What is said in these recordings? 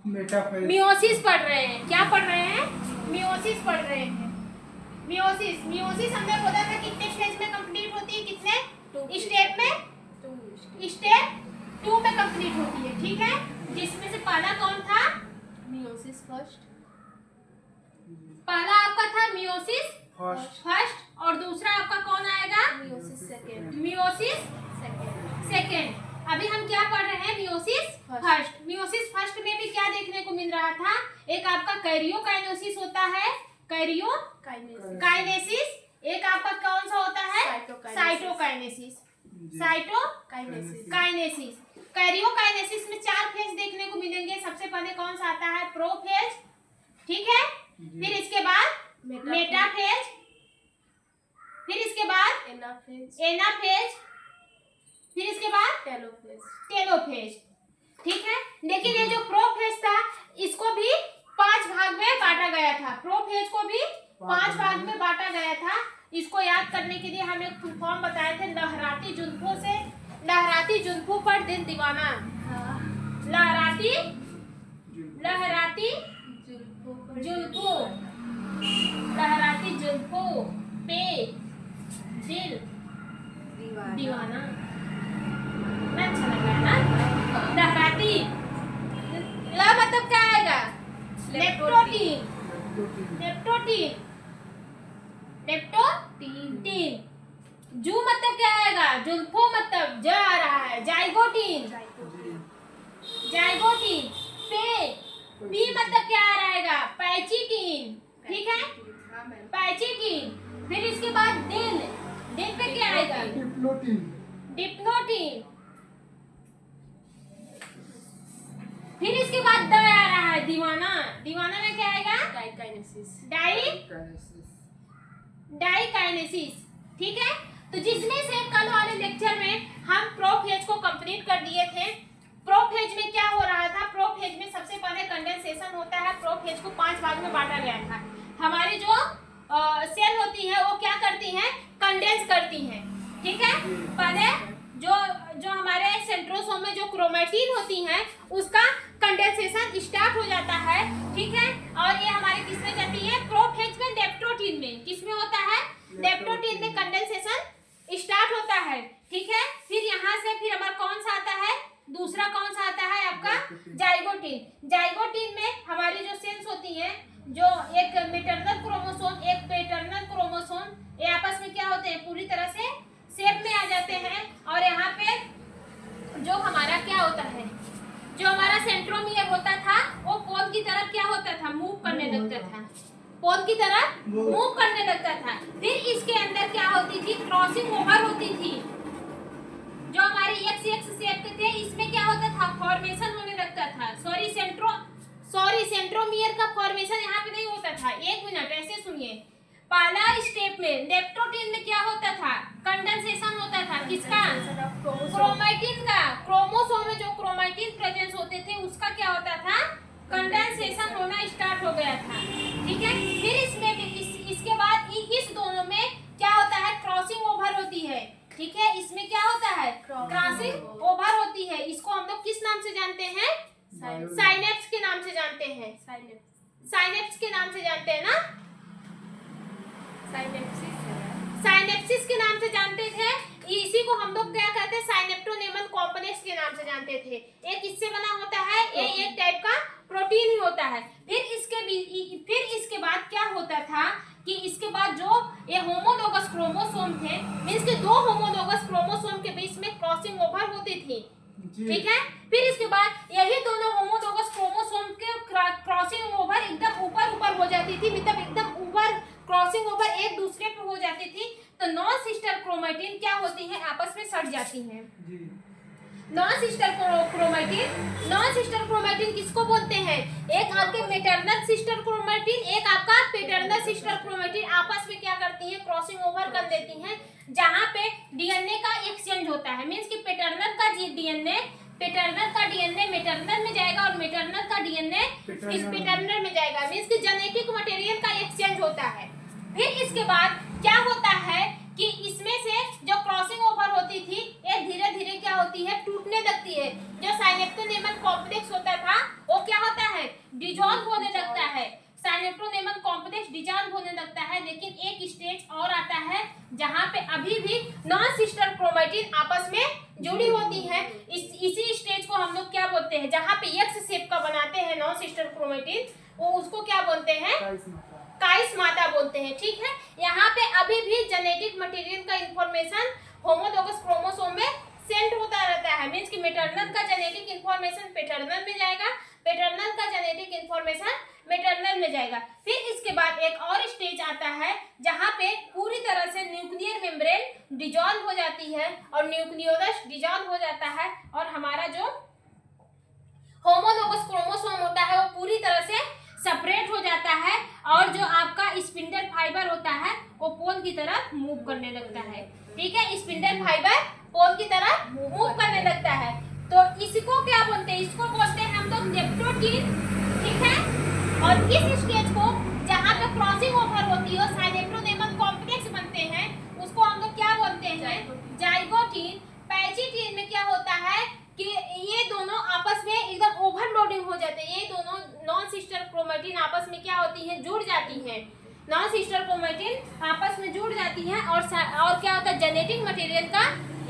Metaphase. Meiosis पढ़ रहे हैं। क्या पढ़ रहे हैं? मियोसिस पढ़ रहे हैं। मियोसिस मियोसिस हमने बोला था कितने फेज में कंप्लीट होती है, कितने स्टेप में? स्टेप 2 में कंप्लीट होती है। ठीक है, जिसमें से पहला कौन था? मियोसिस फर्स्ट, पहला आपका था मियोसिस फर्स्ट और दूसरा आपका कौन आएगा? Meiosis second, meiosis second. अभी हम क्या पढ़ रहे हैं? Meiosis first. मियोसिस फर्स्ट में भी क्या देखने को मिल रहा था? एक आपका कैरियोकाइनेसिस होता है, कैरियोकाइनेसिस। एक आपका कौन सा होता है? साइटोकाइनेसिस। साइटोकाइनेसिस। कैरियोकाइनेसिस में 4 फेज देखने को मिलेंगे। सबसे पहले कौन सा आता है? प्रोफेज। ठीक है, फिर इसके बाद मेटाफेज, फिर इसके बाद एनाफेज, फिर इसके बाद टेलोफेज। ठीक है, लेकिन ये जो प्रोफेज था इसको भी 5 भाग में बांटा गया था। प्रोफेज को भी 5 भाग में बांटा गया था। इसको याद करने के लिए हम एक फुल फॉर्म बताए थे, लहराती जुल्फों से, लहराती जुल्फों पर दिल दीवाना। लहराती जुल्फों, लहराती जुल्फों पे दिल दीवाना। अच्छा लगा ना? लहराती ला मतलब क्या आएगा? लेप्टोटीन। जू मतलब क्या आएगा? जुल्फों मतलब ज आ रहा है, जाइगोटीन। पी मतलब क्या आ रहेगा? पैचिटीन। ठीक है, पैचिटीन। फिर इसके बाद दिल पे क्या आएगा? डिप्लोटीन। फिर इसके बाद द आ रहा है, दीवाना। दीवाना में क्या आएगा? डाइकाइनेसिस। ठीक है, तो जिसमें से कल वाले लेक्चर में हम प्रोफेज को कंप्लीट कर दिए थे। प्रोफेज में क्या हो रहा था? प्रोफेज में सबसे पहले कंडेंसेशन होता है। प्रोफेज को 5 भाग में बांटा गया था। हमारी जो सेल होती है वो क्या करती हैं? कंडेंस करती हैं। ठीक है, पहले जो हमारे सेंट्रोसोम में जो क्रोमैटिन होती हैं उसका कंडेंसेशन स्टार्ट हो जाता है। ठीक है, और ये हमारे किस में जाती है? प्रोफेज में, लेप्टोटीन में। किस में होता है? लेप्टोटीन में कंडेंसेशन स्टार्ट होता है। ठीक है, फिर यहाँ से फिर हमारा कौन सा आता है? दूसरा कौन सा आता है आपका? जाइगोटीन। जाइगोटीन में हमारी जो सेल्स होती हैं, जो एक मैटरनल क्रोमोसोम, एक पैटर्नल क्रोमोसोम, ये आपस में क्या होते हैं? पूरी तरह से शेप में आ जाते हैं। और यहाँ पे जो हमारा क्या होता है? जो हमारा सेंट्रोमियर होता था वो पोल की तरफ क्या होता था? मूव करने लगता था। पोल की तरफ मूव करने लगता था। फिर इसके अंदर क्या होती थी? क्रॉसिंग ओवर होती थी। जो हमारे एक्स शेप के थे इसमें क्या होता था? फॉर्मेशन होने लगता था। सेंट्रोमियर का फॉर्मेशन यहाँ पे नहीं होता था। एक मिनट, ऐसे सुनिए। पहला स्टेप में लेप्टोटीन में क्या होता था? कंडेंसेशन होता था। किसका? क्रोमैटिन का। क्रोमोसोम में जो क्रोमैटिन प्रेजेंस होते थे उसका क्या होता था? कंडेंसेशन होना स्टार्ट हो गया था। ठीक है, फिर इसमें इसके बाद इस दोनों में क्या होता है? क्रॉसिंग ओवर होती है। ठीक है, इसमें क्या होता है? क्रॉसिंग ओवर होती है। इसको हम लोग किस नाम से जानते हैं? साइनेप्स के नाम से जानते हैं। साइनेप्स के नाम से जानते हैं ना? साइनेप्सिस के नाम से जानते थे। इसी को हम लोग क्या कहते हैं? साइनेप्टोनेमल कॉम्प्लेक्स के नाम से जानते थे। ये किससे बना होता है? ये एक टाइप का प्रोटीन ही होता है। फिर इसके बाद क्या होता था कि इसके बाद जो ये होमोलोगस क्रोमोसोम थे, मींस के 2 होमोलोगस क्रोमोसोम के बीच में क्रॉसिंग ओवर होती थी। ठीक है, फिर इसके बाद यही दोनों होमोलोगस क्रोमोसोम के क्रॉसिंग ओवर एकदम ऊपर हो जाती थी, मतलब एकदम ऊपर क्रॉसिंग ओवर एक दूसरे पे हो जाती थी। तो नॉन सिस्टर क्रोमैटिन क्या होती है? आपस में सट जाती हैं। नॉन सिस्टर क्रोमैटिन किसको बोलते हैं? एक आपके मैटरनल सिस्टर क्रोमैटिन, एक आपका पैटर्नल सिस्टर क्रोमैटिन आपस में क्या करती हैं? क्रॉसिंग ओवर कर देती हैं। जहाँ पे डीएनए का एक्सचेंज होता है, मींस कि पैटर्नल का डीएनए मैटरनल में जाएगा और मैटरनल का डीएनए इस पैटर्नल में जाएगा, मींस कि जेनेटिक मटेरियल का एक्सचेंज होता है। फिर इसके बाद क्या होता है कि इसमें से जो क्रॉसिंग ओवर होती थी ये धीरे धीरे क्या होती है? टूटने लगती है। जो साइनेप्टोनेमल कॉम्प्लेक्स होता था वो क्या होता है? अभी भी नॉन सिस्टर क्रोमैटिन आपस में जुड़ी होती है। इसी स्टेज को हम लोग क्या बोलते हैं, जहाँ पे एक्स शेप का बनाते हैं नॉन सिस्टर क्रोमैटिन, वो उसको क्या बोलते हैं, काइस्माटा बोलते हैं। ठीक है, यहाँ पे अभी भी जेनेटिक मटेरियल का इंफॉर्मेशन होमोलोगस क्रोमोसोम में सेंड होता रहता है। मींस कि मैटरनल का जेनेटिक इंफॉर्मेशन पैटर्नल में जाएगा, पैटर्नल का जेनेटिक इंफॉर्मेशन मैटरनल में जाएगा। फिर इसके बाद एक और स्टेज आता है जहाँ पे पूरी तरह से न्यूक्लियर मेम्ब्रेन डिजॉल्व हो जाती है और न्यूक्लियोलस डिजॉल्व हो जाता है और हमारा जो होमोलोगस क्रोमोसोम होता है वो पूरी तरह से सेपरेट हो जाता है और जो आपका स्पिंडल फाइबर होता है वो पोल की तरफ मूव करने लगता है। ठीक है, स्पिंडल फाइबर पोल की तरफ मूव करने लगता है। तो इसको क्या बोलते हैं, इसको बोलते हैं हम लोग नेप्रोटीन। ठीक है, और इस स्टेज को जहाँ पे क्रॉसिंग ओवर होती है साइनेप्रोनेमल कॉम्प्लेक्स बनते हैं उसको हम लोग क्या बोलते हैं, जाइगोटीन। पैचिटीन में क्या होता है कि ये दोनों आपस में एकदम ओवरलोडिंग हो जाते हैं, ये दोनों नॉन सिस्टर क्रोमैटिन आपस में क्या होती हैं, जुड़ जाती हैं। नॉन सिस्टर क्रोमैटिन आपस में जुड़ जाती हैं और क्या होता है, जेनेटिक मटेरियल का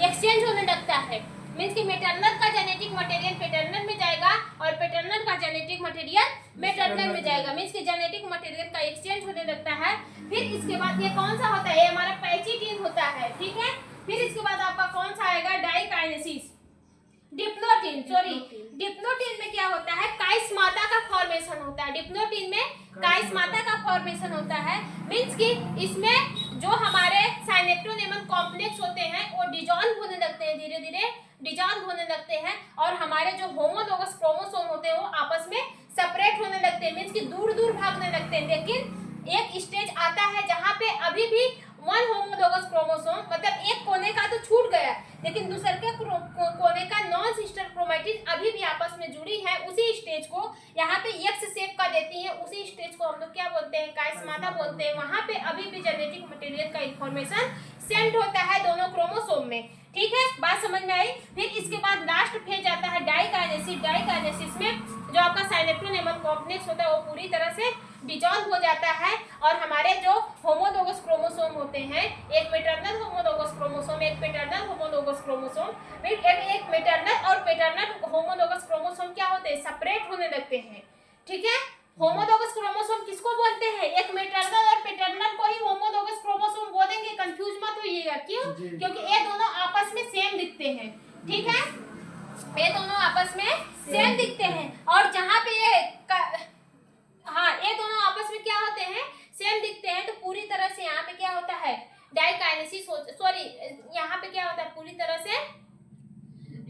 एक्सचेंज होने लगता है। मींस कि मैटरनल का जेनेटिक मटेरियल पैटर्नल में जाएगा और पैटर्नल का जेनेटिक मटेरियल मैटरनल में जाएगा। मींस कि जेनेटिक मटेरियल का एक्सचेंज होने लगता है। फिर इसके बाद ये कौन सा होता है, ये हमारा पैचिटीन होता है। ठीक है, फिर इसके बाद आपका कौन सा आएगा, डाइकाइनेसिस, डिप्लोटीन। सॉरी, डिप्लोटीन में क्या होता है, काइस्माटा का फॉर्मेशन होता है। डिप्लोटीन में काइस्माटा का फॉर्मेशन होता है। मींस कि इसमें जो हमारे साइनेप्रोनेमल कॉम्प्लेक्स होते हैं वो डिजॉल्व होने लगते हैं, धीरे धीरे डिजॉल्व होने लगते हैं और हमारे जो होमोलोगस क्रोमोसोम होते हैं वो आपस में सेपरेट होने लगते हैं। मींस कि दूर दूर भागने लगते हैं। लेकिन एक स्टेज आता है जहाँ पे अभी भी वन होमोलोगस क्रोमोसोम, मतलब एक कोने का तो छूट गया लेकिन दूसरे के कोने का नॉन सिस्टर क्रोमैटिन अभी भी आपस में जुड़ी है। उसी स्टेज को यहाँ पे एक्स शेप का देती है, उसी स्टेज को हम लोग क्या बोलते हैं, काइस्माटा बोलते हैं। वहाँ पे अभी भी जेनेटिक मटेरियल का इंफॉर्मेशन सेंड होता है दोनों क्रोमोसोम में। ठीक है, बात समझ में आई। फिर इसके बाद लास्ट फेज आता है डाइकाइनेसिस। डाइकाइनेसिस में जो आपका साइनेप्रोनेमल कॉम्प्लेक्स होता है वो पूरी तरह से डिजॉल्व हो जाता है और हमारे जो होमोलोगस क्रोमोसोम होते हैं, एक मैटरनल होमोलोगस क्रोमोसोम, एक पैटर्नल होमोलोगस क्रोमोसोम, फिर एक मैटरनल और पैटर्नल होमोलोगस क्रोमोसोम क्या होते हैं, सेपरेट होने लगते हैं। ठीक है, होमोलोगस क्रोमोसोम किसको बोलते हैं, एक मैटरनल और पैटर्नल को ही होमोलोगस क्रोमोसोम बोलेंगे। कंफ्यूज मत होइएगा, क्यों, क्योंकि ये दोनों आपस में सेम दिखते हैं। ठीक है, ये दोनों आपस में सेम दिखते हैं और जहाँ पे ये दोनों आपस में क्या होते हैं, सेम दिखते हैं। तो पूरी तरह से यहाँ पे क्या होता है, डाइकाइनेसिस, सॉरी यहाँ पे क्या होता है, पूरी तरह से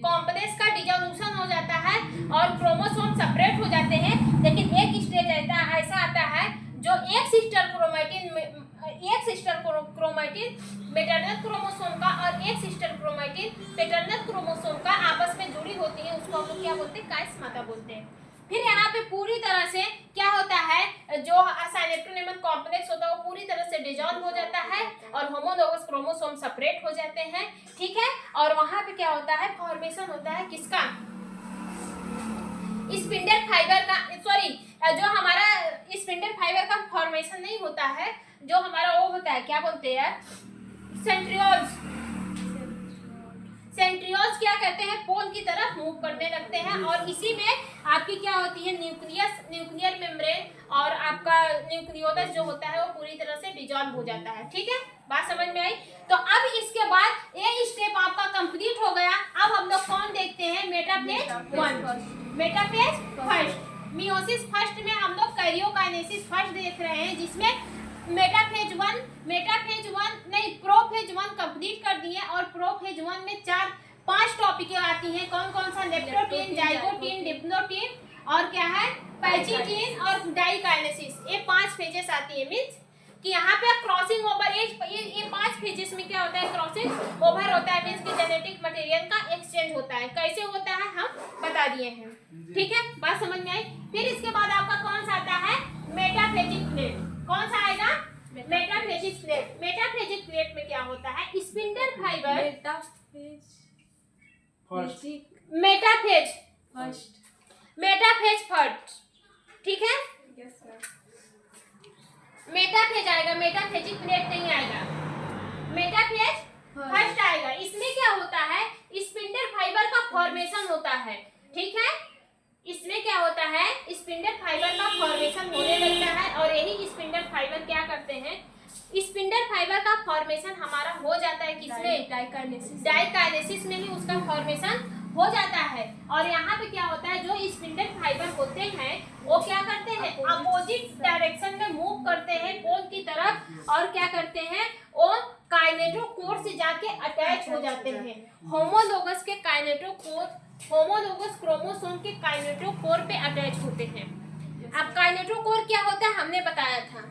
कॉम्प्लेक्स का डिसोल्यूशन हो जाता है और क्रोमोसोम सेपरेट हो जाते हैं। लेकिन एक स्टेज ऐसा आता है जो एक सिस्टर क्रोमैटिन मैटरनल क्रोमोसोम का और एक सिस्टर क्रोमैटिन पैटर्नल क्रोमोसोम का आपस में जुड़ी होती है, उसको हम लोग क्या बोलते हैं, काइस्माटा बोलते हैं। फिर यहाँ पे पूरी तरह से क्या होता है, जो साइनेप्रोनेमल कॉम्प्लेक्स होता है वो पूरी तरह से डिसॉल्व हो जाता है और होमोलोगस क्रोमोसोम सेपरेट हो जाते हैं। ठीक है, और वहां पे क्या होता है, फॉर्मेशन होता है किसका, स्पिंडल फाइबर का। सॉरी, जो हमारा स्पिंडल फाइबर का फॉर्मेशन नहीं होता है, जो हमारा वो होता है, क्या बोलते हैं, सेंट्रियोल्स। सेंट्रियोल्स क्या कहते हैं, पोल की तरफ मूव करने लगते हैं और इसी में आपकी क्या होती है, न्यूक्लियर मेम्ब्रेन और आपका न्यूक्लियोलस जो होता है वो पूरी तरह से डिसॉल्व हो जाता है। ठीक है, बात समझ में आई। तो अब इसके बाद ये स्टेप आपका कंप्लीट हो गया। अब हम लोग कौन देखते हैं, metaphase 1, metaphase first. Meiosis first में हम लोग कैरियोकाइनेसिस फर्स्ट देख रहे हैं, जिसमें मेटाफेज 1 नहीं, प्रोफेज 1 कंप्लीट कर दिए और प्रोफेज 1 में 4-5 टॉपिक आती हैं। कौन कौन सा, लेप्टोटीन, जाइगोटीन, डिप्लोटीन और क्या है, पैचिटीन और डाइकाइनेसिस। ये 5 फेजेस आती है। मींस कि यहाँ पे क्रॉसिंग ओवर, ये 5 फेजेस में क्या होता है, क्रॉसिंग ओवर होता है। मींस कि जेनेटिक मटेरियल का एक्सचेंज होता है। कैसे होता है हम बता दिए हैं। ठीक है, बात समझ में आई। फिर इसके बाद आपका कौन सा आता है, मेटाफेजिक प्लेट। कौन सा आएगा, मेटाफेजिक प्लेट। मेटाफेजिक प्लेट में क्या होता है, स्पिंडल फाइबर, मेटाफेज फर्स्ट। ठीक है, मेटाफेज आएगा, मेटाफेजिक प्लेट नहीं आएगा। मेटाफेज फर्स्ट आएगा। इसमें क्या होता है, स्पिंडल फाइबर का फॉर्मेशन होता है, ठीक है। इसमें क्या होता है, स्पिंडल फाइबर का फॉर्मेशन होने लगता है और यही स्पिंडल फाइबर क्या करते हैं, स्पिंडल फाइबर का फॉर्मेशन हमारा हो जाता है किसमें, डाइकाइनेसिस में ही उसका फॉर्मेशन हो जाता है। और यहाँ पे क्या होता है, जो स्पिंडल फाइबर होते हैं वो क्या करते हैं, अपोजिट डायरेक्शन में मूव करते हैं पोल की तरफ, और क्या करते हैं, वो काइनेटोकोर से जाके अटैच हो जाते हैं। होमोलोगस के काइनेटोकोर, होमोलोगस क्रोमोसोम के काइनेटोकोर पे अटैच होते हैं। अब काइनेटोकोर क्या होता है हमने बताया था,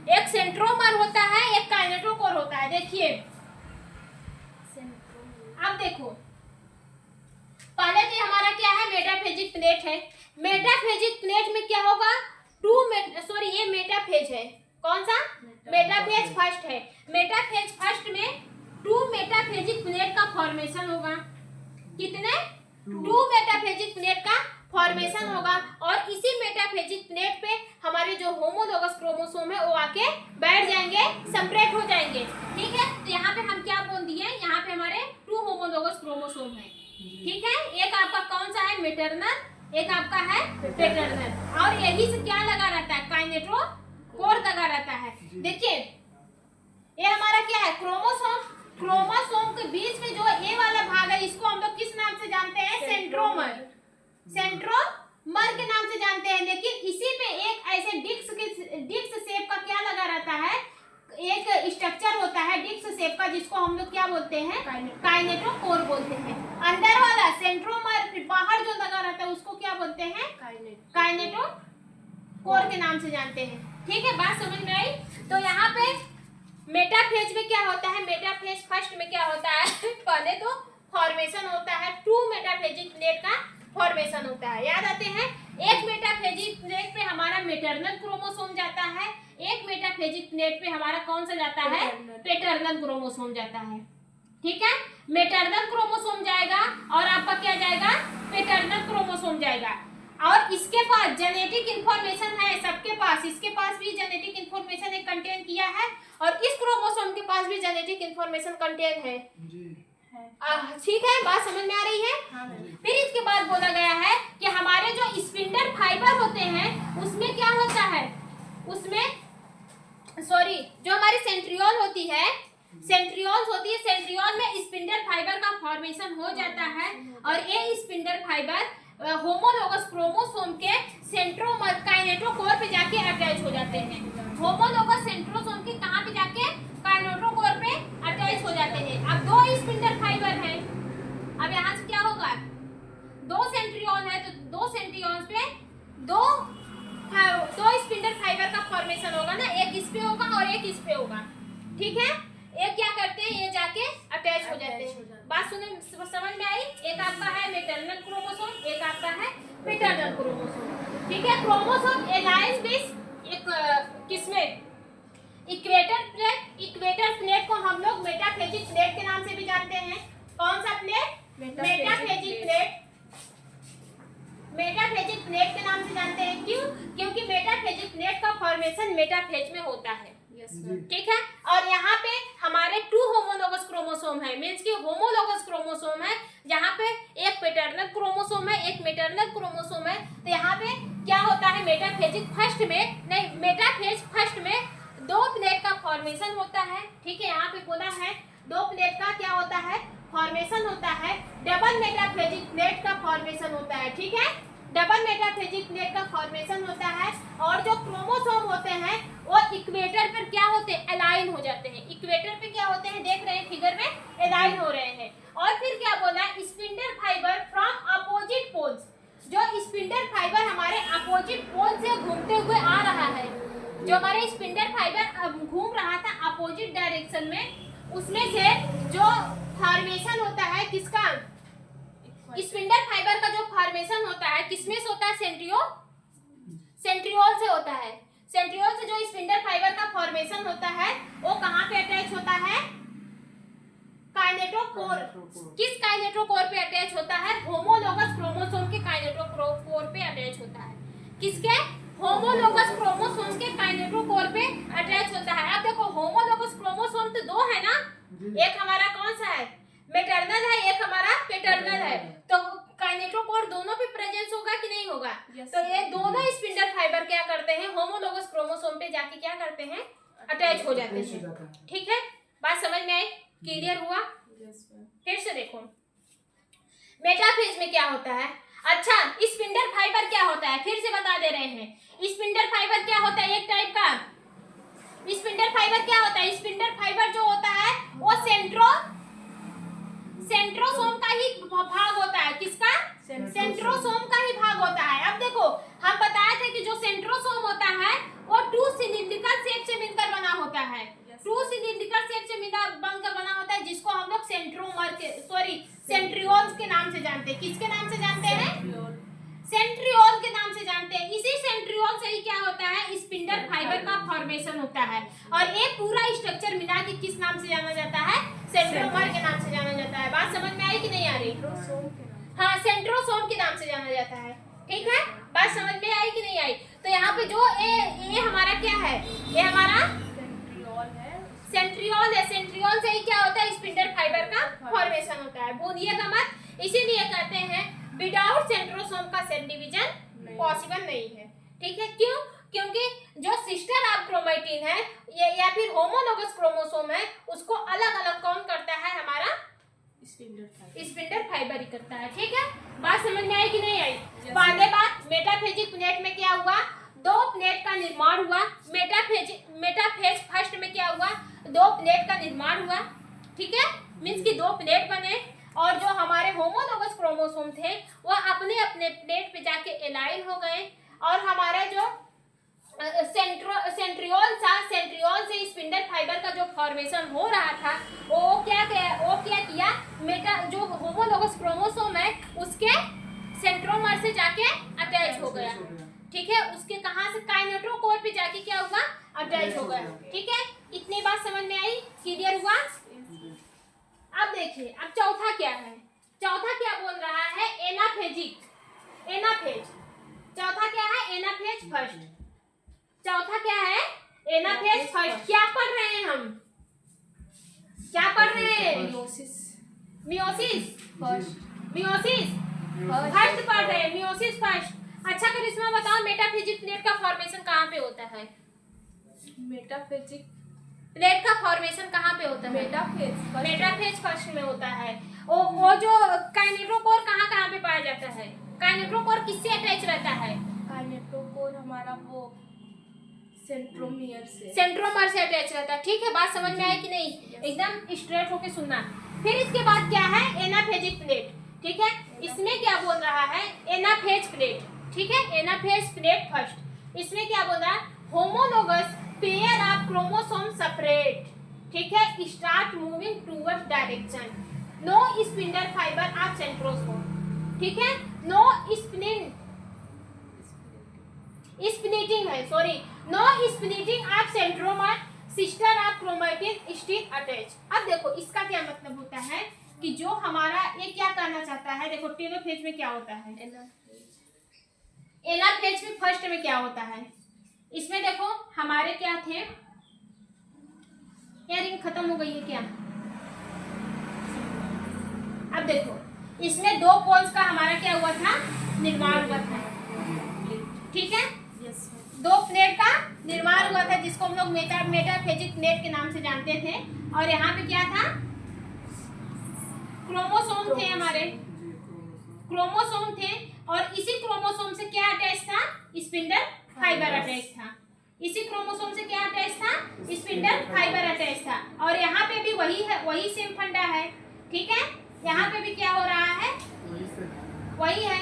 एक सेंट्रोमर होता है, एक काइनेटोकोर होता है। देखिए अब देखो, पहले तो हमारा क्या है, मेटाफेजिक प्लेट है। मेटाफेजिक प्लेट में क्या होगा, ये मेटाफेज है, कौन सा, मेटाफेज फर्स्ट है। मेटाफेज फर्स्ट में 2 मेटाफेजिक प्लेट का फॉर्मेशन होगा। कितने, 2 मेटाफेजिक प्लेट का फॉर्मेशन होगा, और इसी मेटाफेजिक प्लेट पे हमारे जो होमोलोगस क्रोमोसोम है वो आके बैठ जाएंगे, सेपरेट हो जाएंगे, ठीक है। तो यहाँ पे हम क्या बोल दिए, यहाँ पे हमारे 2 होमोलोगस क्रोमोसोम है, ठीक है। एक आपका कौन सा है, मैटरनल, एक आपका है पैटर्नल, और यही से क्या लगा रहता है, काइनेटोकोर लगा रहता है। देखिए ये हमारा क्या है, क्रोमोसोम, क्रोमोसोम के बीच में जो ये वाला भाग है इसको हम लोग किस नाम से जानते हैं, सेंट्रोमर, सेंट्रोमर के नाम से जानते हैं। लेकिन इसी पे एक ऐसे डिस्क शेप का क्या लगा रहता है, एक स्ट्रक्चर होता है डिस्क शेप का, जिसको हम लोग क्या बोलते हैं, काइनेटोकोर बोलते हैं। अंदर वाला सेंट्रोमर बाहर जो लगा रहता है उसको क्या बोलते हैं, काइनेटोकोर के नाम से जानते हैं, ठीक है। बात समझ में आई। तो यहाँ पे मेटाफेज में क्या होता है, मेटाफेज फर्स्ट में क्या होता है, पहले तो फॉर्मेशन होता है, 2 मेटाफेजिक प्लेट का फॉर्मेशन होता है। याद आते हैं, एक मेटाफेजिक प्लेट पे हमारा मैटरनल क्रोमोसोम जाता है, एक मेटाफेजिक प्लेट पे हमारा कौन सा जाता है, पैटर्नल क्रोमोसोम जाता है, ठीक है। मैटरनल क्रोमोसोम जाएगा और आपका क्या जाएगा, पैटर्नल क्रोमोसोम जाएगा। और इसके पास जेनेटिक इंफॉर्मेशन है सबके पास, इसके पास भी जेनेटिक इंफॉर्मेशन एक कंटेन किया है, और इस क्रोमोसोम के पास भी जेनेटिक इंफॉर्मेशन कंटेन है, ठीक है। बात समझ में आ रही है। फिर इसके बाद बोला गया है कि हमारे जो स्पिंडल फाइबर होते हैं उसमें क्या होता है, उसमें जो हमारी सेंट्रियोल होती है, सेंट्रियोल में स्पिंडल फाइबर का फॉर्मेशन हो जाता है, और ये स्पिंडल फाइबर होमोलोगस क्रोमोसोम के सेंट्रोमर काइनेटोकोर पे जाके अटैच हो जाते हैं। होमोलोगस सेंट्रोसोम के कहां पे जाके, काइनेटोकोर पे अटैच हो जाते हैं। अब 2 स्पिंडल फाइबर है, अब यहाँ से क्या होगा, 2 सेंट्रियोल है, तो 2 सेंट्रियोल्स पे 2 स्पिंडल फाइबर का फॉर्मेशन होगा ना, एक इस पे होगा और एक इस पे होगा, ठीक है। एक क्या करते हैं, ये जाके अटैच हो जाते हैं। बात समझ में आई। एक आपका है मैटरनल क्रोमोसोम, एक आपका है पैटर्नल क्रोमोसोम, ठीक है। क्रोमोसोम अलाइंस विद एक किसमें, इक्वेटर प्लेट। इक्वेटर प्लेट को हम लोग मेटाफेजिक प्लेट के नाम से भी जानते हैं। कौन सा plate, metaphasic plate, metaphasic plate के नाम से जानते हैं। क्यों, क्योंकि मेटाफेजिक प्लेट का फॉर्मेशन मेटाफेज में होता है, ठीक है। और यहाँ पे हमारे 2 होमोलोगस क्रोमोसोम है, मींस कि होमोलोगस क्रोमोसोम है, जहाँ पे एक पैटर्नल क्रोमोसोम है, एक मैटरनल क्रोमोसोम है। तो यहाँ पे क्या होता है, मेटाफेज फर्स्ट में 2 प्लेट का फॉर्मेशन होता है, ठीक है। यहाँ पे बोला है 2 प्लेट का क्या होता है, फॉर्मेशन होता है। डबल मेटाफेजिक प्लेट का फॉर्मेशन होता है, ठीक है। डबल मेटाफेजिक प्लेट का फॉर्मेशन होता है, और जो क्रोमोसोम होते हैं वो इक्वेटर पर क्या होते हैं, अलाइन हो जाते हैं। इक्वेटर पे क्या होते हैं, देख रहे हैं फिगर में, अलाइन हो रहे हैं। और फिर क्या बोला, spindle fibre from opposite poles, जो स्पिंडल फाइबर हमारे अपोजिट पोल से घूमते हुए आ रहा है, जो हमारे स्पिंडल फाइबर घूम रहा था अपोजिट डायरेक्शन में, उसमें से जो फॉर्मेशन होता है किसका, स्पिंडल फाइबर का जो फॉर्मेशन होता है किसमें से होता है, सेंट्रियोल से होता है। सेंट्रियोल से जो स्पिंडल फाइबर का फॉर्मेशन होता है वो कहाँ पे अटैच होता है, काइनेटोकोर। किस काइनेटोकोर पे अटैच होता है, होमोलोगस क्रोमोसोम के काइनेटोकोर पे अटैच होता है। किसके, होमोलोगस क्रोमोसोम्स के काइनेटोकोर पे अटैच होता है। अब देखो होमोलोगस क्रोमोसोम तो दो है ना, एक हमारा कौन सा है मैटरनल है, एक हमारा पैटर्नल है, तो काइनेटोकोर दोनों पे प्रेजेंस होगा कि नहीं होगा? तो ये दोनों स्पिंडल फाइबर क्या करते हैं, होमोलोगस क्रोमोसोम पे जाके क्या करते हैं, अटैच हो जाते हैं। ठीक है, बात समझ में आई, क्लियर हुआ? फिर से देखो मेटाफेज में क्या होता है। अच्छा, स्पिंडल फाइबर क्या होता है, फिर से बता दे रहे हैं। स्पिंडल फाइबर क्या होता है, एक टाइप का स्पिंडल फाइबर क्या होता है, स्पिंडल फाइबर जो होता है वो सेंट्रोसोम का ही भाग होता है। किसका? सेंट्रोसोम का ही भाग होता है। अब देखो हम बताए थे कि जो सेंट्रोसोम होता है वो टू सिलिंड्रिकल शेप से मिलकर बना होता है, टू सिलिंड्रिकल शेप से बनकर बना होता है, जिसको हम लोग सेंट्रियोल्स के नाम से जानते हैं। किसके नाम से जानते हैं? सेंट्रियोल के नाम से जानते हैं। इसी सेंट्रियोल से ही क्या होता है, स्पिंडल फाइबर का फॉर्मेशन होता है। और ये पूरा स्ट्रक्चर मिला के किस नाम से जाना जाता है, सेंट्रोमर के नाम से जाना जाता है। बात समझ में आई कि नहीं आ रही? हाँ, सेंट्रोसोम के नाम से जाना जाता है। ठीक है, बात समझ में आई कि नहीं आई? तो यहाँ पे जो ये हमारा क्या है, ये हमारा सेंट्रियोल है। सेंट्रियोल से ही क्या होता है, स्पिंडल फाइबर का फॉर्मेशन होता है। भूलिएगा मत, इसीलिए कहते हैं विदाउट सेंट्रोसोम का सेल डिवीजन पॉसिबल नहीं है। ठीक है, क्यों? क्योंकि जो सिस्टर ऑफ क्रोमैटिन है या फिर होमोलोगस क्रोमोसोम है, उसको अलग अलग कौन करता है, हमारा स्पिंडल फाइबर ही करता है। ठीक है, बात समझ में आई कि नहीं आई? पहले बात, मेटाफेजिक प्लेट में क्या हुआ, दो प्लेट का निर्माण हुआ। मेटाफेज फर्स्ट में क्या हुआ, दो प्लेट का निर्माण हुआ। ठीक है, मींस कि दो प्लेट बने और जो हमारे होमोलोगस क्रोमोसोम थे वह अपने अपने प्लेट पे जाके एलाइन हो गए। और हमारे जो सेंट्रियोल था, सेंट्रियोल से स्पिंडल फाइबर का जो फॉर्मेशन हो रहा था वो क्या किया, जो होमोलोगस क्रोमोसोम है उसके सेंट्रोमर से जाके अटैच हो गया। ठीक है, उसके कहां से, काइनेटोकोर पे जाके क्या हुआ, अटैच हो गया। ठीक है, इतनी बात समझ में आई, क्लियर हुआ? अब देखिए, अब चौथा क्या है, चौथा क्या बोल रहा है, एनाफेज। चौथा क्या है, एनाफेज फर्स्ट। चौथा क्या है, एनाफेज फर्स्ट। क्या पढ़ रहे हैं हम, क्या पढ़ रहे हैं, मियोसिस फर्स्ट पढ़ रहे हैं, मियोसिस फर्स्ट। अच्छा करिश्मा बताओ, मेटाफेजिक प्लेट का फॉर्मेशन कहाँ पे होता है? मेटाफेजिक प्लेट का फॉर्मेशन कहाँ पे होता है? मेटाफेज फर्स्ट में होता है। वो जो काइनेटोकोर कहाँ पे पाया जाता है, काइनेटोकोर किससे अटैच रहता है? काइनेटोकोर हमारा वो सेंट्रोमर से अटैच रहता है। ठीक है, बात समझ में आई कि नहीं? एकदम स्ट्रेट होके सुनना। फिर इसके बाद क्या है, एनाफेजिक प्लेट। ठीक है, इसमें क्या बोल रहा है, एनाफेज प्लेट। ठीक है, एनाफेज प्लेट फर्स्ट। इसमें क्या बोल रहा है, homologous pair of chromosome separate. ठीक है, start moving towards direction, no spindle fibre of centrosome. ठीक है, नो स्प्लिटिंग है, sorry, no splitting of centromere, sister of chromatin still attach. अब देखो इसका क्या मतलब होता है कि जो हमारा ये क्या करना चाहता है, देखो टेलोफेज में क्या होता है, एनाफेज में फर्स्ट में क्या होता है, इसमें देखो हमारे क्या थे, ये रिंग खत्म हो गई है क्या? अब देखो इसमें दो पोल्स का हमारा क्या हुआ था, निर्माण हुआ था। ठीक है, दो प्लेट का निर्माण हुआ था जिसको हम लोग मेटाफेजिक प्लेट के नाम से जानते थे। और यहाँ पे क्या था, क्रोमोसोम थे, हमारे क्रोमोसोम थे। और इसी क्रोमोसोम से क्या अटैच था, स्पिंडल फाइबर अटैच था। इसी क्रोमोसोम से क्या अटैच था, स्पिंडल फाइबर अटैच था। और यहाँ पे भी वही है, वही सेम फंडा है। ठीक है, यहाँ पे भी क्या हो रहा है, वही है।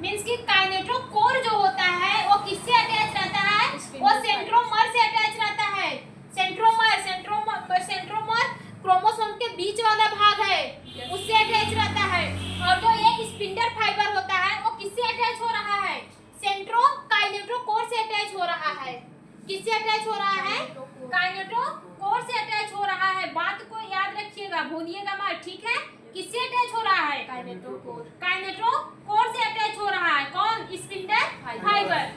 मींस कि काइनेटोकोर जो होता है वो किससे अटैच रहता है, वो सेंट्रोमर से अटैच रहता है। सेंट्रोमर क्रोमोसोम के बीच वाला भाग है, उससे अटैच रहता है। और जो ये स्पिंडल फाइबर होता है वो किससे अटैच हो रहा है, काइनेटोकोर से अटैच हो रहा है। किससे अटैच हो रहा है, काइनेटोकोर से अटैच हो रहा है। बात को याद रखिएगा, भूलिएगा मत। ठीक है, किससे अटैच हो रहा है, काइनेटोकोर से अटैच हो रहा है। कौन, स्पिंडल फाइबर।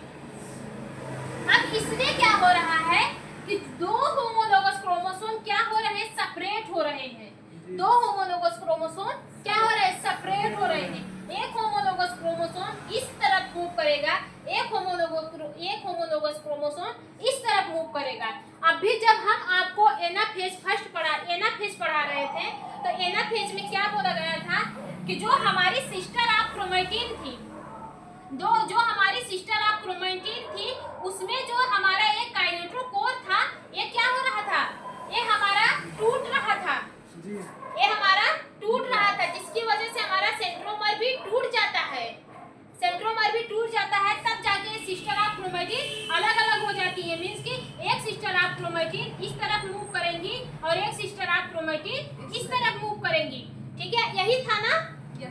करेगा, एक होमोलोगस क्रोमोसोम इस तरफ मूव करेगा। अभी जब हम आपको एनाफेज पढ़ा रहे थे, तो एनाफेज में क्या बोला गया था कि जो हमारी सिस्टर ऑफ क्रोमेटिन थी, जो हमारी सिस्टर ऑफ क्रोमेटिन थी, उसमें जो हमारा एक काइनेटोकोर था, ये क्या हो रहा था, ये हमारा टूट रहा था, जिसकी वजह से हमारा सेंट्रोमर भी टूट जाता है। तब जाके सिस्टर ऑफ क्रोमेटिन अलग अलग हो जाती है। मींस कि एक सिस्टर ऑफ क्रोमेटिन इस तरफ मूव करेंगी और एक सिस्टर ऑफ क्रोमेटिन इस तरफ मूव करेंगी। ठीक है, यही था ना।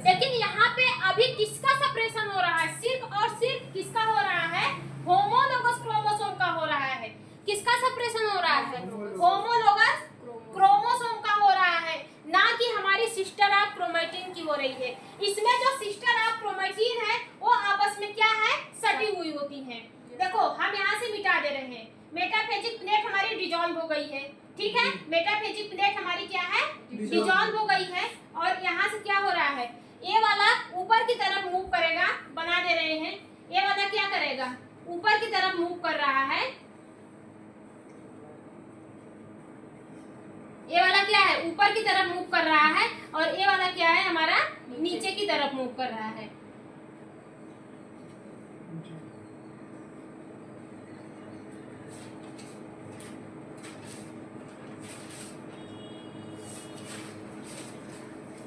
लेकिन यहाँ पे अभी किसका सेपरेशन हो रहा है, सिर्फ और सिर्फ किसका हो रहा है, होमोलोगस क्रोमोसोम का हो रहा है। किसका सेपरेशन हो रहा है, होमोलोगस क्रोमोसोम का हो रहा है, ना कि हमारी सिस्टर ऑफ क्रोमेटिन की हो रही है। इसमें जो सिस्टर ऑफ क्रोमेटिन है वो आपस में क्या है, सटी हुई होती हैं। देखो हम यहाँ से मिटा दे रहे हैं, मेटाफेजिक प्लेट हमारी डिसॉल्व हो गई है। ठीक है, मेटाफेजिक प्लेट हमारी क्या है, डिसॉल्व हो गई है। और यहाँ से क्या हो रहा है, ये वाला ऊपर की तरफ मूव करेगा, बना दे रहे हैं। ये वाला क्या करेगा, ऊपर की तरफ मूव कर रहा है। ये वाला क्या है, ऊपर की तरफ मूव कर रहा है, और ये वाला क्या है, हमारा नीचे की तरफ मूव कर रहा है।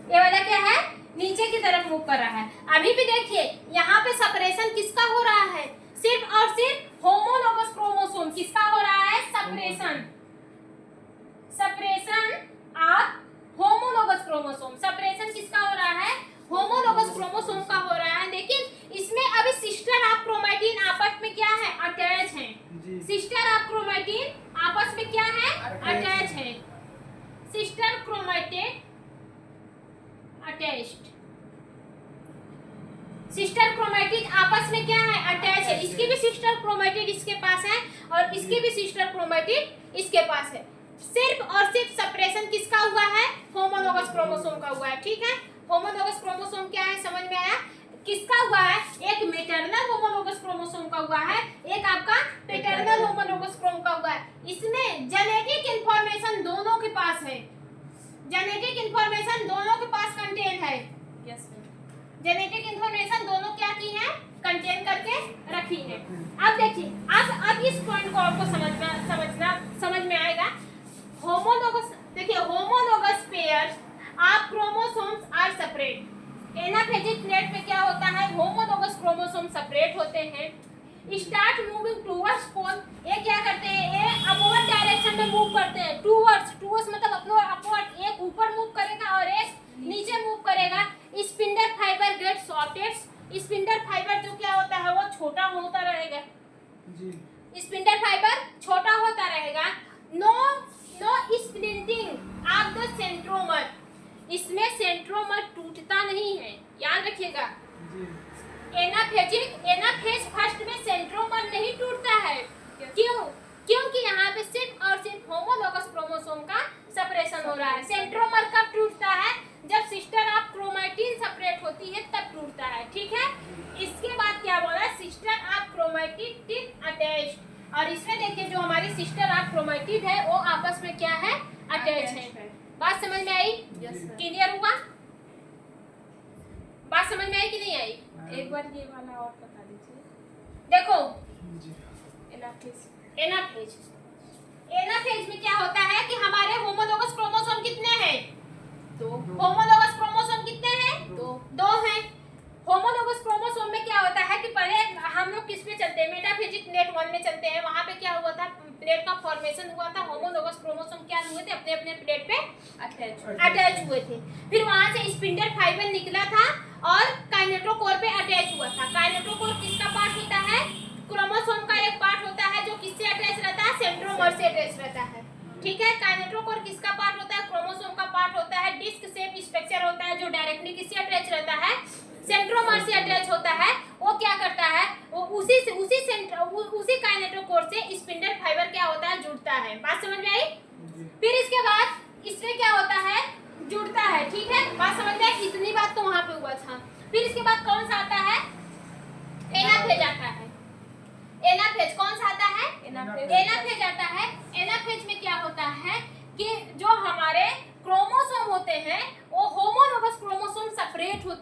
ये वाला क्या है, नीचे की तरफ मूव कर रहा है। अभी भी देखिए यहाँ पे सेपरेशन किसका हो रहा है, सिर्फ और सिर्फ होमोलोगस क्रोमोसोम। किसका हो रहा है, separation of homologous chromosome. Separation किसका हो रहा है, होमोलोगस क्रोमोसोम का हो रहा है। लेकिन इसमें अभी सिस्टर ऑफ क्रोमेटिन आपस में क्या है, अटैच है। सिस्टर ऑफ क्रोमेटिन आपस में क्या है, अटैच है। Sister chromatin attached, sister chromatin आपस में क्या है, अटैच है। इसकी भी सिस्टर क्रोमेटिन इसके पास है और इसकी भी सिस्टर क्रोमेटिन इसके पास है। सिर्फ और सिर्फ सेपरेशन किसका हुआ है, होमोलोगस क्रोमोसोम का हुआ है। ठीक है, होमोलोगस क्रोमोसोम क्या है, समझ में आया, किसका हुआ है, एक मैटरनल होमोलोगस क्रोमोसोम का हुआ है, एक आपका पैटर्नल होमोलोगस क्रोम का हुआ है। इसमें जेनेटिक इंफॉर्मेशन दोनों के पास है, जेनेटिक इंफॉर्मेशन दोनों के पास कंटेन है। यस मैम, जेनेटिक इंफॉर्मेशन दोनों क्या की है, कंटेन करके रखी है। अब देखिए, अब इस पॉइंट को आपको समझ में आएगा। होमोलोगस, देखिए homologous pairs of chromosomes are separate. Anaphasic plate पे क्या होता है, होमोलोगस क्रोमोसोम सेपरेट होते हैं, स्टार्ट मूविंग टुवर्ड्स पोल। ये क्या करते हैं, ये अपवर्ड डायरेक्शन में मूव करते हैं। टुवर्ड्स मतलब अपवर्ड, एक ऊपर मूव करेगा और एक नीचे मूव करेगा। Spindle fibre get shorted. Spindle fibre जो क्या होता है, वो छोटा होता रहेगा जी। स्पिंडल फाइबर छोटा होता रहेगा। No splinting of the centromere. इसमें सेंट्रोमर टूटता नहीं है, याद रखिएगा। एनाफेज फर्स्ट में सेंट्रोमर नहीं टूटता है। क्यों? क्योंकि यहाँ पे सिर्फ और सिर्फ होमोलोगस क्रोमोसोम का सेपरेशन हो रहा है। सेंट्रोमर कब टूटता है, जब सिस्टर ऑफ क्रोमेटिन सेपरेट होती है तब टूटता है। ठीक है, इसके बाद क्या बोला, सिस्टर ऑफ क्रोमेटिन अटैच्ड। और इसमें देखिए जो हमारी सिस्टर ऑफ क्रोमेटिन है वो आपस में क्या है, अटैच है। बात समझ में आई? क्लियर हुआ? बात समझ में आई कि नहीं आई? एक बार ये वाला और बता दीजिए। देखो एनाफेज में क्या होता है कि हमारे होमोलोगस क्रोमोसोम कितने हैं, दो। होमोलोगस क्रोमोसोम कितने हैं, दो हैं। होमोलोगस क्रोमोसोम में क्या होता है कि पहले हम लोग किस पे चलते हैं, मेटाफेजिक प्लेट 1 में चलते हैं। वहां पे क्या हुआ था, प्लेट का फॉर्मेशन हुआ था। होमोलोगस क्रोमोसोम क्या हुए थे, अपने अपने प्लेट पे अटैच हुए थे। फिर वहां से स्पिंडल फाइबर निकला था और काइनेटोकोर पे अटैच हुआ था। काइनेटोकोर किसका पार्ट होता है, क्रोमोसोम का एक पार्ट होता है जो किससे अटैच रहता है, सेंट्रोमर से अटैच रहता है। ठीक है, काइनेटोकोर किसका पार्ट होता है, क्रोमोसोम का पार्ट होता है। डिस्क शेप स्ट्रक्चर होता है जो डायरेक्टली किससे अटैच रहता है, सेंट्रोमर से अटैच होता है। वो क्या करता है, वो उसी काइनेटोकोर से स्पिंडल फाइबर क्या होता है, जुड़ता है। बात समझ में आई? फिर इसके बाद इसमें क्या होता है, जुड़ता है। ठीक है, बात समझ में आई? इतनी बात तो वहां पे हुआ था। फिर इसके बाद कौन सा आता है, एनाफेज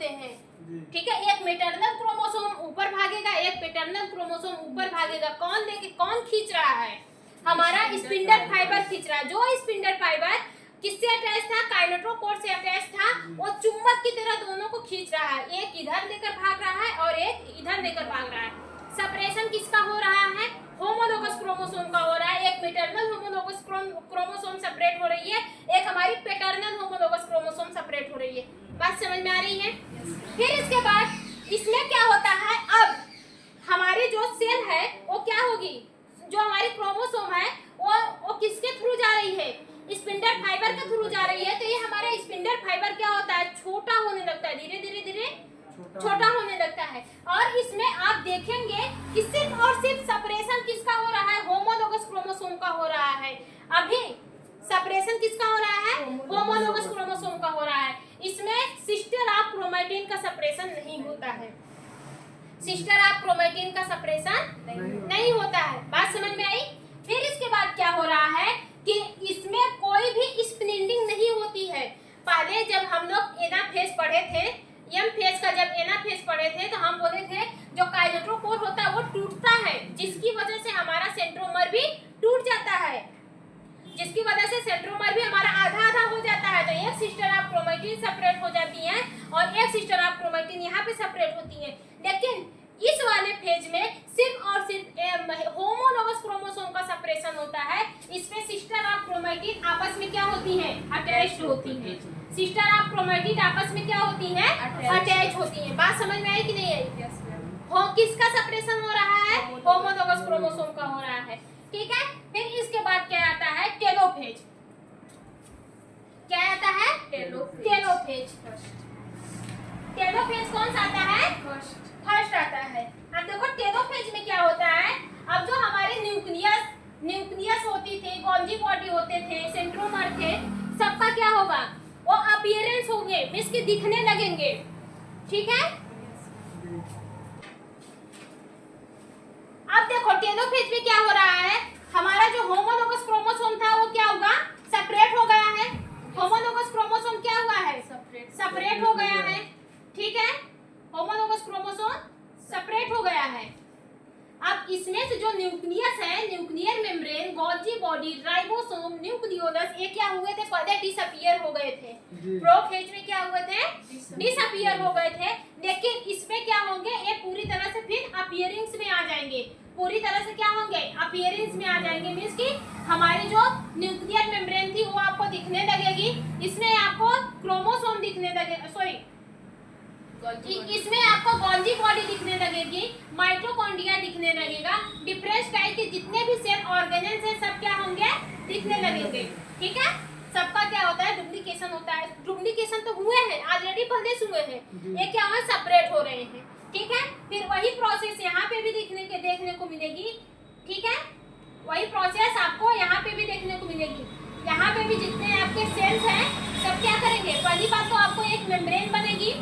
होते हैं, ठीक है। एक मैटरनल क्रोमोसोम ऊपर भागेगा, एक पैटर्नल क्रोमोसोम ऊपर भागेगा। कौन खींच रहा है? हमारा स्पिंडल फाइबर खींच रहा है। जो स्पिंडल फाइबर किससे अटैच था? काइनेटोकोर से अटैच था। वो चुंबक की तरह दोनों को खींच रहा है, एक इधर लेकर भाग रहा है और एक इधर लेकर भाग रहा है। सेपरेशन किसका हो रहा है? होमोलोगस क्रोमोसोम का हो रहा है। एक मैटरनल होमोलोगस क्रोमोसोम सेपरेट हो रही है, एक हमारी पैटर्नल होमोलोगस क्रोमोसोम सेपरेट हो रही है। बात समझ में आ रही है? फिर इसके बाद इसमें क्या होता है? अब हमारी जो सेल है वो क्या होगी? जो हमारी क्रोमोसोम है वो किसके थ्रू जा रही है? स्पिंडल फाइबर के थ्रू जा रही है। तो ये हमारा स्पिंडल फाइबर क्या होता है? छोटा होने लगता है, धीरे धीरे छोटा होने लगता है। और इसमें आप देखेंगे कि सिर्फ और सिर्फ सेपरेशन किसका हो रहा है? होमोलोगस क्रोमोसोम का हो रहा है। अभी सेपरेशन किसका हो रहा है? होमोलोगस क्रोमोसोम का हो रहा है। इसमें सिस्टर ऑफ क्रोमैटिन का सेपरेशन नहीं होता है। सिस्टर ऑफ क्रोमैटिन का सेपरेशन नहीं होता है। बात समझ में आई? फिर इसके बाद क्या हो रहा है कि इसमें कोई भी स्प्लिंटिंग नहीं होती है। पहले जब हम लोग एनाफेज पढ़े थे, एम फेज का जब एनाफेज पढ़े थे, तो हम बोले थे जो काइनेटोकोर होता है वो टूटता है, जिसकी वजह से हमारा सेंट्रोमर भी टूट जाता है, जिसकी वजह से सेंट्रोमर भी हमारा आधा आधा हो जाता है। तो एक सिस्टर ऑफ क्रोमैटिन सेपरेट हो जाती है और एक सिस्टर ऑफ क्रोमैटिन यहाँ पे सेपरेट होती है। लेकिन इस वाले फेज में सिर्फ और सिर्फ होमोलोगस क्रोमोसोम का सेपरेशन होता है। इसमें सिस्टर ऑफ क्रोमैटिन आपस में क्या होती है? अटैच्ड होती है। सिस्टर ऑफ क्रोमैटिन आपस में क्या होती है? अटैच होती है। बात समझ में आई कि नहीं आई? हो किसका सेपरेशन हो रहा है? होमोलोगस क्रोमोसोम का हो रहा है, ठीक है। फिर इसके बाद क्या आता है? टेलोफेज। क्या आता है? टेलोफेज। टेलोफेज कौन सा आता है? फर्स्ट आता है। अब देखो टेलोफेज में क्या होता है? अब जो हमारे न्यूक्लियस होती थी, गोल्गी बॉडी होते थे, सेंट्रोमर थे, सबका क्या होगा? वो अपीयरेंस होंगे, मींस कि दिखने लगेंगे, ठीक है। अब देखो टेलोफेज में क्या हो रहा है? हमारा जो होमोलोगस क्रोमोसोम था वो क्या होगा? सेपरेट हो गया है। होमोलोगस क्रोमोसोम क्या हुआ है? सेपरेट हो गया है, ठीक है। होमोलोगस क्रोमोसोम सेपरेट हो गया है। अब इसमें से जो न्यूक्लियस है, nuclear membrane, Golgi body, ribosome, nucleolus, ये क्या हुए थे? पहले डिसअपीयर हो गए थे। प्रोफेज में क्या हुए थे? डिसअपीयर हो गए थे। लेकिन इसमें क्या होंगे? ये पूरी तरह से फिर अपीयरिंग्स में आ जाएंगे। पूरी तरह से क्या होंगे? अपीयरिंग्स में आ जाएंगे। मींस कि हमारी जो न्यूक्लियर मेम्ब्रेन थी वो आपको दिखने लगेगी। इसमें आपको क्रोमोसोम दिखने लगेगा, सॉरी इसमें आपको गोल्गी बॉडी दिखने लगेगी, माइटोकॉन्ड्रिया दिखने लगेगा, डिफरेंट टाइप के जितने भी सेल ऑर्गेनेल्स हैं सब क्या होंगे? दिखने लगेंगे, ठीक है। सबका क्या होता है? डुप्लीकेशन होता है। डुप्लीकेशन तो हुए हैं, ऑलरेडी पहले से हुए हैं, ये क्या हुआ? सेपरेट हो रहे हैं, ठीक है। फिर वही प्रोसेस यहाँ पे भी देखने को मिलेगी, ठीक है। वही प्रोसेस आपको यहाँ पे भी देखने को मिलेगी। यहाँ पे भी जितने आपके सेल्स हैं सब क्या करेंगे? पहली बात तो आपको एक मेम्ब्रेन बनेगी,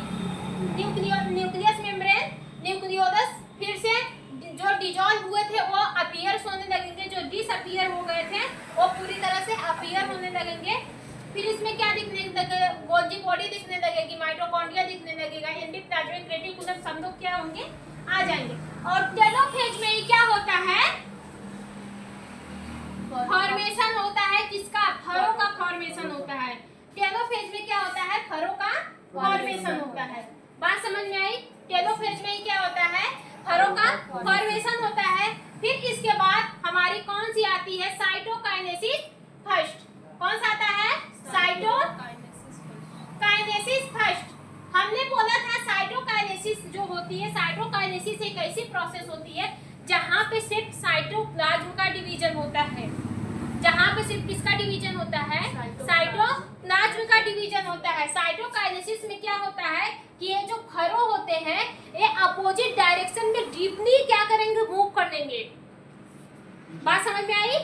न्यूक्लियस मेम्ब्रेन, न्यूक्लियोलस। फिर से जो डिजॉल्व हुए थे वो अपीयर होने लगेंगे, जो डिसअपीयर हो गए थे वो पूरी तरह से अपीयर होने लगेंगे। फिर इसमें क्या दिखने लगेगा? गोल्गी बॉडी दिखने लगेगी, माइटोकॉन्ड्रिया दिखने लगेगा, एंडोप्लाज्मिक रेटिकुलम, सब लोग क्या होंगे? आ जाएंगे। और टेलोफेज में ही क्या होता है? फॉर्मेशन होता है। किसका? फरों का फॉर्मेशन होता है। टेलोफेज में क्या होता है? फरों का फॉर्मेशन होता है। बात समझ में आई? टेलोफेज में क्या होता है? फरों का फॉर्मेशन होता है। फिर इसके बाद हमारी कौन सी आती है? Cytokinesis first. कौन सा आता है? Cytokinesis first. हमने बोला था साइटोकाइनेसिस जो होती है, साइटोकाइनेसिस एक ऐसी प्रोसेस होती है जहाँ पे सिर्फ साइटोप्लाज्म का डिवीजन होता है। जहाँ पे सिर्फ किसका डिवीजन होता है? साइटोप्लाज्म का डिवीजन होता है। साइटोकाइनेसिस में क्या होता है कि ये जो फरो होते हैं ये अपोजिट डायरेक्शन में डीपली क्या करेंगे? मूव कर लेंगे। बात समझ में आई?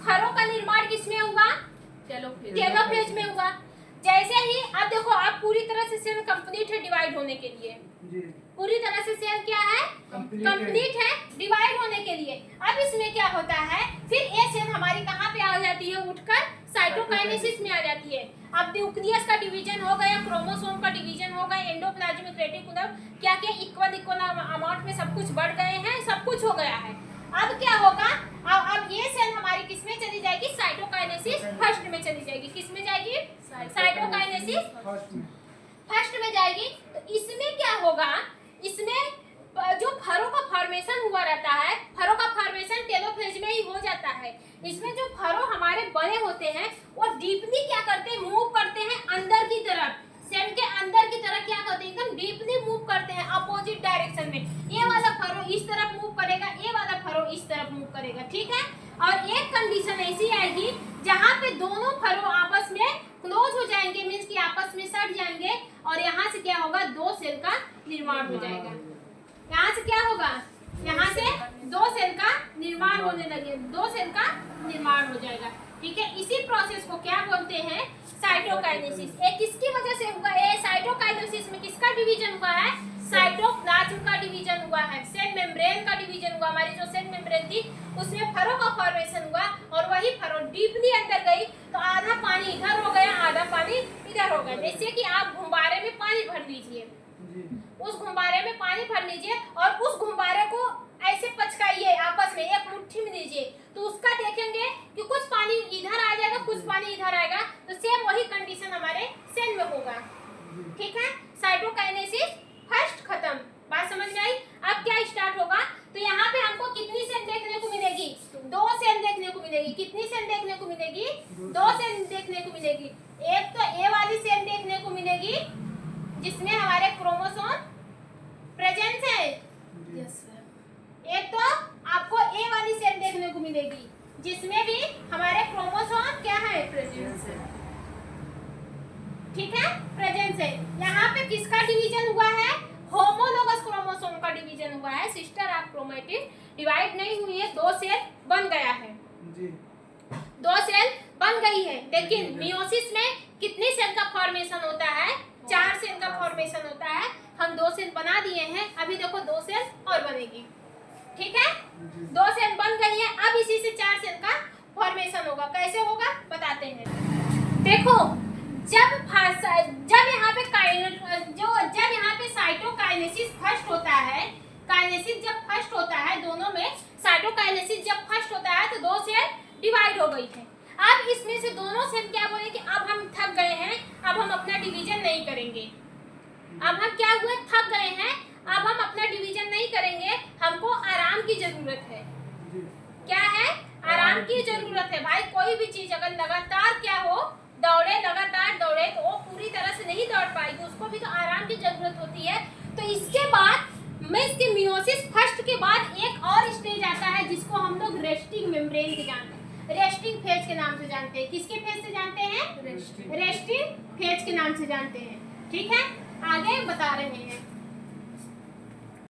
फरो का निर्माण किसमें हुआ? टेलोफेज में हुआ। जैसे ही अब देखो, अब पूरी तरह से सेल कंप्लीट है डिवाइड होने के लिए। पूरी तरह से सेल क्या है? कंप्लीट है डिवाइड होने के लिए। अब इसमें क्या होता है? फिर ये सेल हमारी कहाँ पे आ जाती है? उठकर साइटोकाइनेसिस में आ जाती है। अब न्यूक्लियस का डिवीजन हो गया, क्रोमोसोम का डिवीजन हो गया, एंडोप्लाज्मिक रेटिकुलम क्या क्या इक्वल अमाउंट में सब कुछ बढ़ गए हैं, सब कुछ हो गया है। अब क्या होगा, अब ये सेल हमारी किस में चली जाएगी, साइटोकाइनेसिस फर्स्ट में चली जाएगी। किस में जाएगी, साइटोकाइनेसिस फर्स्ट में जाएगी। तो इसमें क्या होगा, इसमें जो फरों का फॉर्मेशन हुआ रहता है, फरों का फॉर्मेशन टेलोफेज में ही हो जाता है। इसमें जो फरों हमारे बने होते हैं वो डीपली क्या करते हैं, मूव करते हैं अंदर की तरफ, सेल के अंदर की तरफ क्या करते हैं, एकदम डीपली मूव करते हैं अपोजिट डायरेक्शन में। ये वाला फरो इस तरफ मूव करेगा, ये वाला फरो इस तरफ मूव करेगा, ठीक है। और एक कंडीशन ऐसी आएगी जहाँ पे दोनों फरो आपस में क्लोज हो जाएंगे, मीन्स कि आपस में सट जाएंगे, और यहाँ से क्या होगा, दो सेल का निर्माण हो जाएगा। यहाँ से क्या होगा, यहाँ से दो सेल का निर्माण होने लगे, दो सेल का निर्माण हो जाएगा, ठीक है। इसी प्रोसेस को क्या बोलते हैं, साइटोकाइनेसिस। ये किसकी वजह से हुआ है, साइटोकाइनेसिस में किसका डिवीजन हुआ है, साइटोप्लाज्म का डिवीजन हुआ है, सेल मेम्ब्रेन का डिवीजन हुआ। हमारी जो सेल मेम्ब्रेन थी उसमें फरों का फॉर्मेशन हुआ, और वही फरो डीपली अंदर गई तो आधा पानी इधर हो गया, आधा पानी इधर हो गया। जैसे कि आप गुब्बारे में पानी भर लीजिए, उस गुब्बारे में पानी भर लीजिए और उस गुब्बारे को ऐसे पचकाइए, आपस में एक मुट्ठी में लीजिए, तो उसका देखेंगे कि कुछ पानी इधर आ जाएगा, कुछ पानी इधर आएगा। तो सेम वही कंडीशन हमारे सेल में होगा, ठीक है। साइटोकाइनेसिस फर्स्ट खत्म, बात समझ में आई। अब क्या स्टार्ट होगा, तो यहाँ पे हमको कितनी सेल देखने को मिलेगी, दो सेल देखने को मिलेगी। कितनी सेल देखने को मिलेगी, दो सेल देखने को मिलेगी। एक तो ए वाली सेल देखने को मिलेगी जिसमें हमारे क्रोमोसोम प्रेजेंट है, एक तो आपको ए वाली सेल देखने को मिलेगी जिसमें भी हमारे क्रोमोसोम क्या है, प्रेजेंस है, ठीक है, प्रेजेंस है। यहाँ पे किसका डिवीजन हुआ है, होमोलोगस क्रोमोसोम का डिवीजन हुआ है, सिस्टर ऑफ क्रोमैटिड डिवाइड नहीं हुई है, दो सेल बन गया है जी, दो सेल बन गई है। लेकिन मियोसिस में कितने सेल का फॉर्मेशन होता है, 4 सेल का फॉर्मेशन होता है। हम 2 सेल बना दिए हैं, अभी देखो 2 सेल और बनेगी, ठीक है। 2 सेल बन गई है, अब इसी से 4 सेल का फॉर्मेशन होगा। कैसे होगा बताते हैं। देखो जब यहाँ पे साइटोकाइनेसिस फर्स्ट होता है, काइनेसिस जब फर्स्ट होता है दोनों में, साइटोकाइनेसिस जब फर्स्ट होता है तो 2 सेल डिवाइड हो गई है। अब इसमें से दोनों सेल क्या बोले कि अब हम थक गए हैं, अब हम अपना डिवीजन नहीं करेंगे। अब हम क्या हुए, थक गए हैं, अब हम अपना डिवीजन नहीं करेंगे, हमको आराम की जरूरत है। क्या है, आराम की जरूरत है। भाई कोई भी चीज अगर लगातार क्या हो, दौड़े, लगातार दौड़े तो वो पूरी तरह से नहीं दौड़ पाएगी, उसको भी तो आराम की जरूरत होती है। तो इसके बाद में इसके मियोसिस फर्स्ट के बाद एक और स्टेज आता है जिसको हम लोग रेस्टिंग मेम्ब्रेन के जानते हैं, रेस्टिंग फेज के नाम से जानते हैं। किसके फेज से जानते हैं, रेस्टिंग फेज के नाम से जानते हैं, ठीक है। आगे बता रहे हैं।